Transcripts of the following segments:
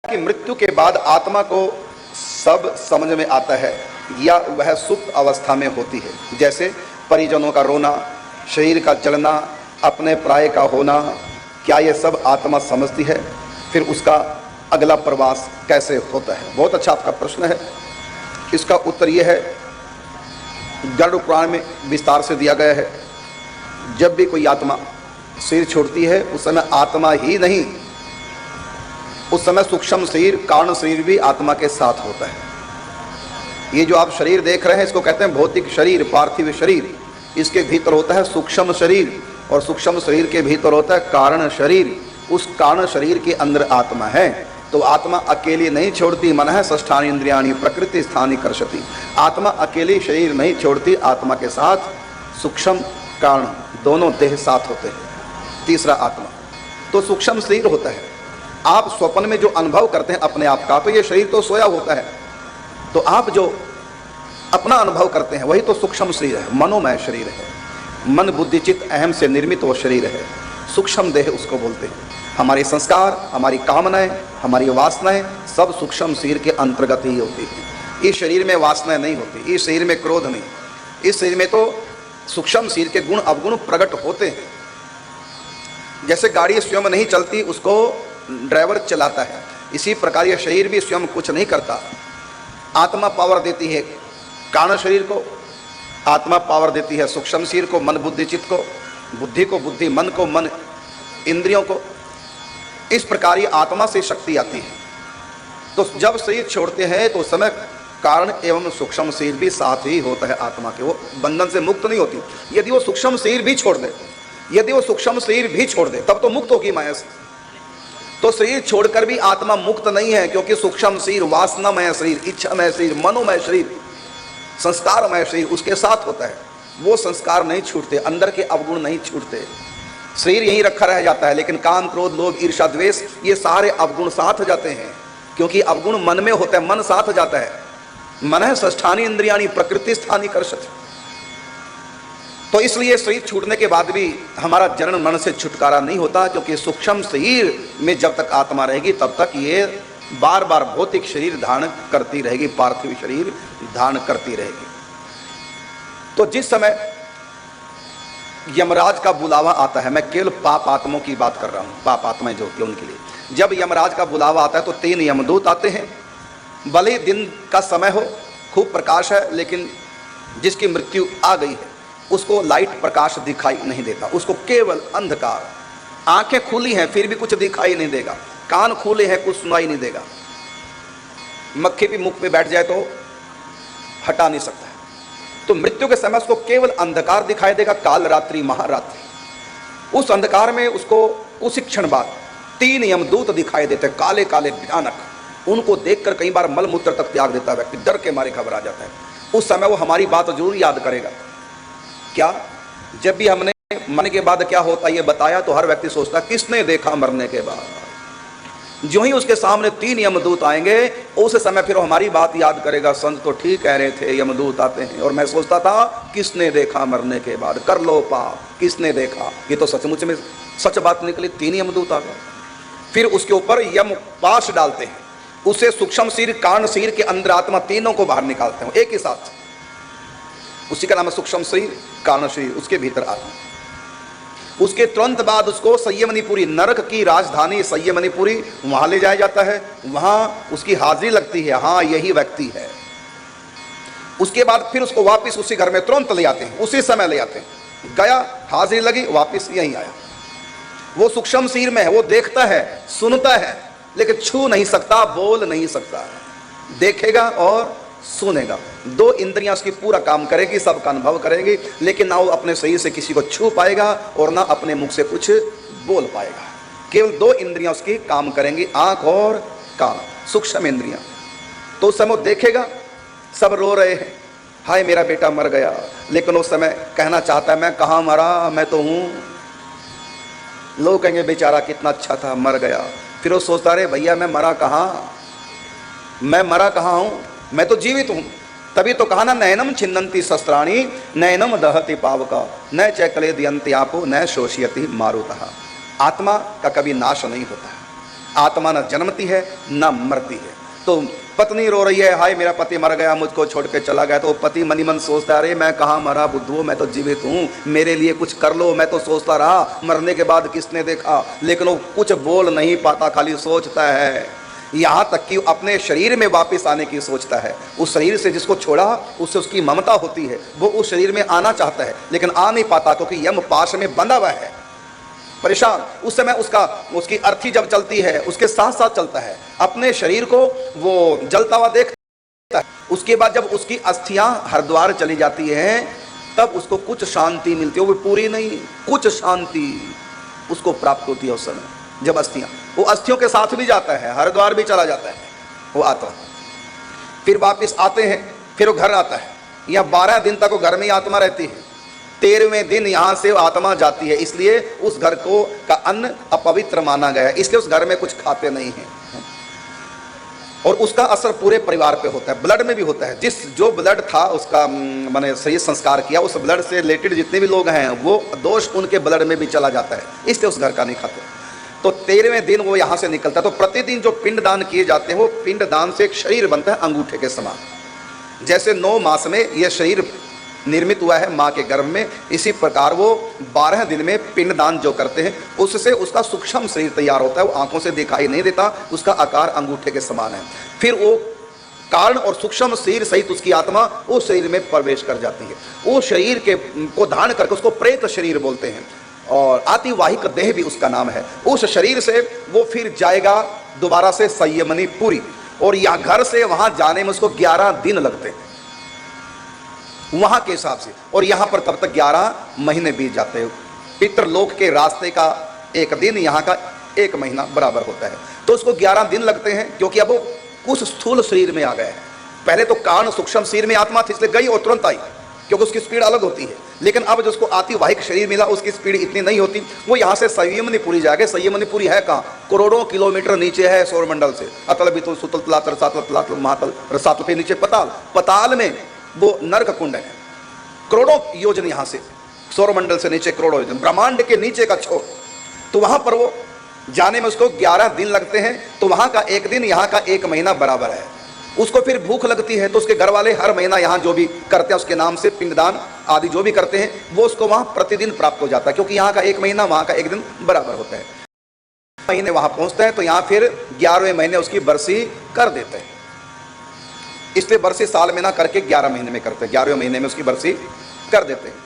कि मृत्यु के बाद आत्मा को सब समझ में आता है या वह सुप्त अवस्था में होती है। जैसे परिजनों का रोना, शरीर का जलना, अपने प्राय का होना, क्या ये सब आत्मा समझती है? फिर उसका अगला प्रवास कैसे होता है? बहुत अच्छा आपका प्रश्न है। इसका उत्तर यह है, गरुड़ पुराण में विस्तार से दिया गया है। जब भी कोई आत्मा शरीर छोड़ती है उस समय आत्मा ही नहीं, उस समय सूक्ष्म शरीर, कारण शरीर भी आत्मा के साथ होता है। ये जो आप शरीर देख रहे हैं इसको कहते हैं भौतिक शरीर, पार्थिव शरीर। इसके भीतर होता है सूक्ष्म शरीर और सूक्ष्म शरीर के भीतर होता है कारण शरीर। उस कारण शरीर के अंदर आत्मा है। तो आत्मा अकेली नहीं छोड़ती। मन है षष्ठानि इंद्रियाणि प्रकृति स्थानि कर्षति। आत्मा अकेली शरीर नहीं छोड़ती, आत्मा के साथ सूक्ष्म कारण दोनों देह साथ होते हैं। तीसरा आत्मा तो सूक्ष्म शरीर होता है। आप स्वप्न में जो अनुभव करते हैं अपने आप का, तो ये शरीर तो सोया होता है, तो आप जो अपना अनुभव करते हैं वही तो सूक्ष्म शरीर है, मनोमय शरीर है। मन बुद्धि चित्त अहम से निर्मित वो शरीर है, सूक्ष्म देह उसको बोलते हैं। हमारे संस्कार, हमारी कामनाएं, हमारी वासनाएं सब सूक्ष्म शरीर के अंतर्गत ही होती है। इस शरीर में वासनाएं नहीं होती, इस शरीर में क्रोध नहीं, इस शरीर में तो सूक्ष्म शरीर के गुण अवगुण प्रकट होते हैं। जैसे गाड़ी स्वयं नहीं चलती, उसको ड्राइवर चलाता है, इसी प्रकार यह शरीर भी स्वयं कुछ नहीं करता। आत्मा पावर देती है कारण शरीर को, आत्मा पावर देती है सूक्ष्म शरीर को, मन बुद्धि चित्त को, बुद्धि को बुद्धि, मन को मन, इंद्रियों को। इस प्रकार ये आत्मा से शक्ति आती है। तो जब शरीर छोड़ते हैं तो उस समय कारण एवं सूक्ष्म शरीर भी साथ ही होता है आत्मा के, वो बंधन से मुक्त नहीं होती। यदि वो सूक्ष्म शरीर भी छोड़ दे, यदि वो सूक्ष्म शरीर भी छोड़ दे तब तो मुक्त होगी माया से। तो शरीर छोड़कर भी आत्मा मुक्त नहीं है, क्योंकि सूक्ष्म शरीर, वासनामय शरीर, इच्छामय शरीर, मनोमय शरीर, संस्कारमय शरीर उसके साथ होता है। वो संस्कार नहीं छूटते, अंदर के अवगुण नहीं छूटते, शरीर यहीं रखा रह जाता है। लेकिन काम, क्रोध, लोभ, ईर्ष्या, द्वेष ये सारे अवगुण साथ जाते हैं, क्योंकि अवगुण मन में होता है, मन साथ जाता है। मन है षष्ठानि इंद्रियाणि प्रकृति स्थानि कर्षति। तो इसलिए शरीर छूटने के बाद भी हमारा जन्म मरण से छुटकारा नहीं होता, क्योंकि सूक्ष्म शरीर में जब तक आत्मा रहेगी तब तक ये बार बार भौतिक शरीर धारण करती रहेगी, पार्थिव शरीर धारण करती रहेगी। तो जिस समय यमराज का बुलावा आता है, मैं केवल पाप आत्माओं की बात कर रहा हूँ, पाप आत्माएं जो होती हैं उनके लिए, जब यमराज का बुलावा आता है तो 3 यमदूत आते हैं। भले ही दिन का समय हो, खूब प्रकाश है, लेकिन जिसकी मृत्यु आ गई है उसको लाइट प्रकाश दिखाई नहीं देता, उसको केवल अंधकार। आंखें खुली हैं फिर भी कुछ दिखाई नहीं देगा, कान खुले हैं कुछ सुनाई नहीं देगा। मक्खी भी मुख पे बैठ जाए तो हटा नहीं सकता है। तो मृत्यु के समय उसको केवल अंधकार दिखाई देगा, काल रात्रि महारात्रि। उस अंधकार में उसको उसी क्षण बाद 3 यमदूत दिखाई देते, काले काले भयानक। उनको देखकर कई बार मल मूत्र तक त्याग देता व्यक्ति, डर के मारे घबरा जाता है। उस समय वो हमारी बात जरूर याद करेगा। क्या? जब भी हमने मरने के बाद क्या होता है ये बताया तो हर व्यक्ति सोचता किसने देखा मरने के बाद। जो ही उसके सामने 3 यमदूत आएंगे उस समय फिर हमारी बात याद करेगा, संत तो ठीक कह रहे थे, यमदूत आते हैं और मैं सोचता था किसने देखा मरने के बाद, कर लो पाप, किसने देखा। ये तो सचमुच में सच बात निकली, 3 यमदूत आ गए। फिर उसके ऊपर यम पाश डालते हैं, उसे सूक्ष्म शरीर, कारण शरीर के अंदर आत्मा तीनों को बाहर निकालते हैं एक ही साथ। उसी का नाम है सूक्ष्म शरीर, कारण शरीर, उसके भीतर आत्मा। उसके तुरंत बाद उसको संयमनीपुरी, नरक की राजधानी संयमनीपुरी, वहां ले जाया जाता है। वहां उसकी हाजिरी लगती है, हाँ यही व्यक्ति है। उसके बाद फिर उसको वापस उसी घर में तुरंत ले आते हैं, उसी समय ले आते हैं। गया, हाजिरी लगी, वापस यहीं आया। वो सूक्ष्म शरीर में है, वो देखता है, सुनता है, लेकिन छू नहीं सकता, बोल नहीं सकता। देखेगा और सुनेगा, 2 इंद्रियां उसकी पूरा काम करेगी, सबका अनुभव करेगी, लेकिन ना वो अपने शरीर से किसी को छू पाएगा और ना अपने मुख से कुछ बोल पाएगा। केवल 2 इंद्रियां उसकी काम करेंगी, आंख और कान, सूक्ष्म इंद्रियां। तो उस समय वो देखेगा, सब रो रहे हैं, हाय मेरा बेटा मर गया, लेकिन उस समय कहना चाहता है मैं कहाँ मरा, मैं तो हूँ। लोग कहेंगे बेचारा कितना अच्छा था, मर गया। फिर वो सोचता रहे भैया मैं मरा कहाँ, मैं मरा कहाँ हूँ, मैं तो जीवित हूं। तभी तो कहा ना, नयनम छिन्नन्ति शस्त्राणि नयनम दहति पावका न च क्लेदयन्ति आपो न शोषयति मारुतः। आत्मा का कभी नाश नहीं होता है, आत्मा न जन्मती है न मरती है। तो पत्नी रो रही है, हाय मेरा पति मर गया, मुझको छोड़ के चला गया। तो पति मनी मन सोचता है, अरे मैं कहाँ मरा बुद्धू, मैं तो जीवित हूँ, मेरे लिए कुछ कर लो। मैं तो सोचता रहा मरने के बाद किसने देखा, लेकिन वो कुछ बोल नहीं पाता, खाली सोचता है। यहाँ तक कि अपने शरीर में वापस आने की सोचता है। उस शरीर से जिसको छोड़ा उससे उसकी ममता होती है, वो उस शरीर में आना चाहता है लेकिन आ नहीं पाता, क्योंकि यम पाश में बंधा हुआ है, परेशान। उस समय उसकी अर्थी जब चलती है उसके साथ साथ चलता है, अपने शरीर को वो जलता हुआ देखता है। उसके बाद जब उसकी अस्थियां हरिद्वार चली जाती हैं तब उसको कुछ शांति मिलती है, वो पूरी नहीं, कुछ शांति उसको प्राप्त होती है उस समय। जब वो अस्थियों के साथ भी जाता है, हरिद्वार भी चला जाता है वो आत्मा, फिर वापस आते हैं, फिर वो घर आता है। या 12 दिन तक वो घर में ही आत्मा रहती है, 13वें दिन यहाँ से आत्मा जाती है। इसलिए उस घर को का अन्न अपवित्र माना गया है, इसलिए उस घर में कुछ खाते नहीं हैं। और उसका असर पूरे परिवार पे होता है, ब्लड में भी होता है। जो ब्लड था उसका मैंने सही संस्कार किया, उस ब्लड से रिलेटेड जितने भी लोग हैं वो दोष उनके ब्लड में भी चला जाता है, इसलिए उस घर का नहीं खाते। तो 13वें दिन वो यहाँ से निकलता है। तो प्रतिदिन जो पिंड दान किए जाते हैं वो पिंड दान से एक शरीर बनता है अंगूठे के समान। जैसे 9 मास में यह शरीर निर्मित हुआ है माँ के गर्भ में, इसी प्रकार वो 12 दिन में पिंडदान जो करते हैं उससे उसका सूक्ष्म शरीर तैयार होता है। वो आंखों से दिखाई नहीं देता, उसका आकार अंगूठे के समान है। फिर वो कारण और सूक्ष्म शरीर सहित उसकी आत्मा उस शरीर में प्रवेश कर जाती है। उस शरीर के को धारण करके उसको प्रेत शरीर बोलते हैं, और आतिवाहिक देह भी उसका नाम है। उस शरीर से वो फिर जाएगा दोबारा से संयमनी पुरी, और यहाँ घर से वहां जाने में उसको 11 दिन लगते हैं वहां के हिसाब से, और यहां पर तब तक 11 महीने बीत जाते हैं। पितृलोक के रास्ते का एक दिन यहाँ का 1 महीना बराबर होता है। तो उसको 11 दिन लगते हैं, क्योंकि अब वो उस स्थूल शरीर में आ गए हैं। पहले तो कारण सूक्ष्म शरीर में आत्मा थी, इसलिए गई और तुरंत आई, क्योंकि उसकी स्पीड अलग होती है। लेकिन अब जो उसको आतिवाहिक शरीर मिला उसकी स्पीड इतनी नहीं होती। वो यहाँ से संयमनीपुरी जाएगा। संयमनीपुरी है कहाँ? करोड़ों किलोमीटर नीचे है सौरमंडल से। अतल बितल सुतल तलातल सातल तलातल महातल रसातल, फिर नीचे पताल, पताल में वो नरक कुंड है। करोड़ों योजन यहाँ से सौरमंडल से नीचे करोड़ों योजन, ब्रह्मांड के नीचे का छोर। तो वहां पर वो जाने में उसको 11 दिन लगते हैं। तो वहां का 1 दिन यहाँ का 1 महीना बराबर है। उसको फिर भूख लगती है तो उसके घर वाले हर महीना यहाँ जो भी करते हैं उसके नाम से पिंडदान आदि जो भी करते हैं वो उसको वहां प्रतिदिन प्राप्त हो जाता है, क्योंकि यहाँ का 1 महीना वहां का 1 दिन बराबर होता है। महीने वहां पहुंचता है तो यहाँ फिर 11वें महीने उसकी बरसी कर देते हैं। इसलिए बरसी साल में ना करके 11 महीने में करते हैं, 11वें महीने में उसकी बरसी कर देते हैं।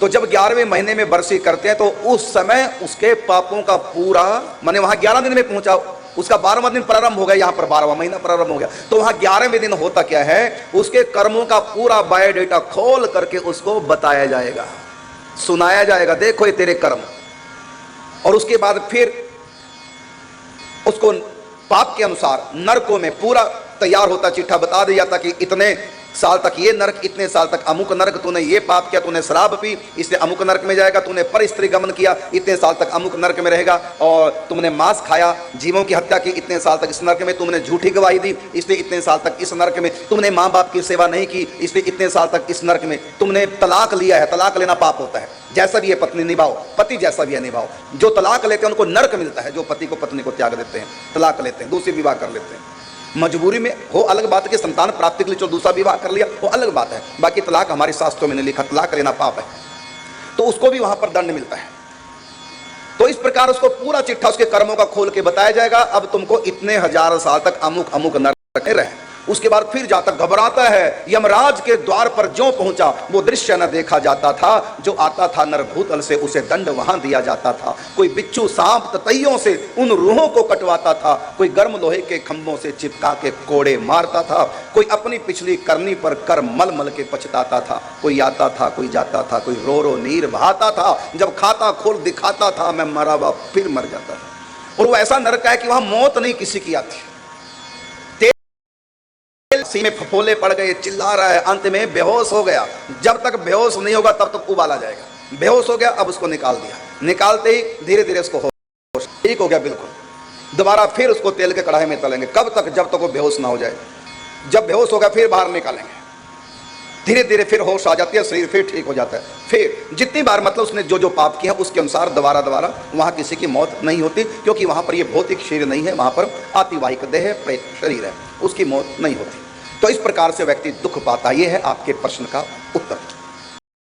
तो जब 11वें महीने में बरसी करते हैं तो उस समय उसके पापों का पूरा, माने वहां 11 दिन में पहुंचा, उसका 12वां दिन प्रारंभ हो गया, यहाँ पर 12वां महीना प्रारंभ हो गया। तो वहां 11वें दिन होता क्या है, उसके कर्मों का पूरा बायोडेटा खोल करके उसको बताया जाएगा, सुनाया जाएगा, देखो ये तेरे कर्म। और उसके बाद फिर उसको पाप के अनुसार नरकों में पूरा तैयार होता चिट्ठा बता दिया जाता कि इतने साल तक ये नरक, इतने साल तक अमुक नरक, तूने ये पाप किया, तूने शराब पी इसलिए अमुक नरक में जाएगा, तूने पर स्त्री गमन किया इतने साल तक अमुक नरक में रहेगा, और तुमने मांस खाया, जीवों की हत्या की इतने साल तक इस नरक में, तुमने झूठी गवाही दी इसलिए इतने साल तक इस नरक में, तुमने माँ बाप की सेवा नहीं की इसलिए इतने साल तक इस नरक में, तुमने तलाक लिया है, तलाक लेना पाप होता है, जैसा भी है पत्नी निभाओ, पति जैसा भी है निभाओ। जो तलाक लेते हैं उनको नरक मिलता है, जो पति को पत्नी को त्याग देते हैं, तलाक लेते हैं, दूसरी विवाह कर लेते हैं। मजबूरी में हो अलग बात है कि संतान प्राप्ति के लिए जो दूसरा विवाह कर लिया वो अलग बात है, बाकी तलाक हमारे शास्त्रों में नहीं लिखा, तलाक लेना पाप है, तो उसको भी वहां पर दंड मिलता है। तो इस प्रकार उसको पूरा चिट्ठा उसके कर्मों का खोल के बताया जाएगा। अब तुमको इतने 1000 साल तक अमुक अमुक नरक में रहे। उसके बाद फिर जाता घबराता है, यमराज के द्वार पर जो पहुंचा वो दृश्य न देखा जाता था, जो आता था नरभूतल से उसे दंड वहां दिया जाता था। कोई बिच्छू सांप ततैयों से उन रूहों को कटवाता था, कोई गर्म लोहे के खंभों से चिपका के कोड़े मारता था, कोई अपनी पिछली करनी पर कर मल मल के पछताता था, कोई आता था कोई जाता था, कोई रो रो नीर बहाता था, जब खाता खोल दिखाता था मैं मरा हुआ फिर मर जाता था। और वो ऐसा नरक है कि वहां मौत नहीं किसी की आती, सी में फफोले पड़ गए, चिल्ला रहा है, अंत में बेहोश हो गया। जब तक बेहोश नहीं होगा तब तक उबाला जाएगा। बेहोश हो गया, अब उसको निकाल दिया, निकालते ही धीरे धीरे उसको होश ठीक हो गया बिल्कुल। दोबारा फिर उसको तेल के कढ़ाई में तलेंगे, कब तक? जब तक वो बेहोश ना हो जाए। जब बेहोश होगा फिर बाहर निकालेंगे, धीरे धीरे फिर होश आ जाती है, शरीर फिर ठीक हो जाता है। फिर जितनी बार मतलब उसने जो जो पाप किया उसके अनुसार दोबारा दोबारा वहाँ किसी की मौत नहीं होती, क्योंकि वहाँ पर ये भौतिक शरीर नहीं है, वहाँ पर आतिवाहिक देह है, प्रेत शरीर है, उसकी मौत नहीं होती। तो इस प्रकार से व्यक्ति दुख पाता। ये है आपके प्रश्न का उत्तर।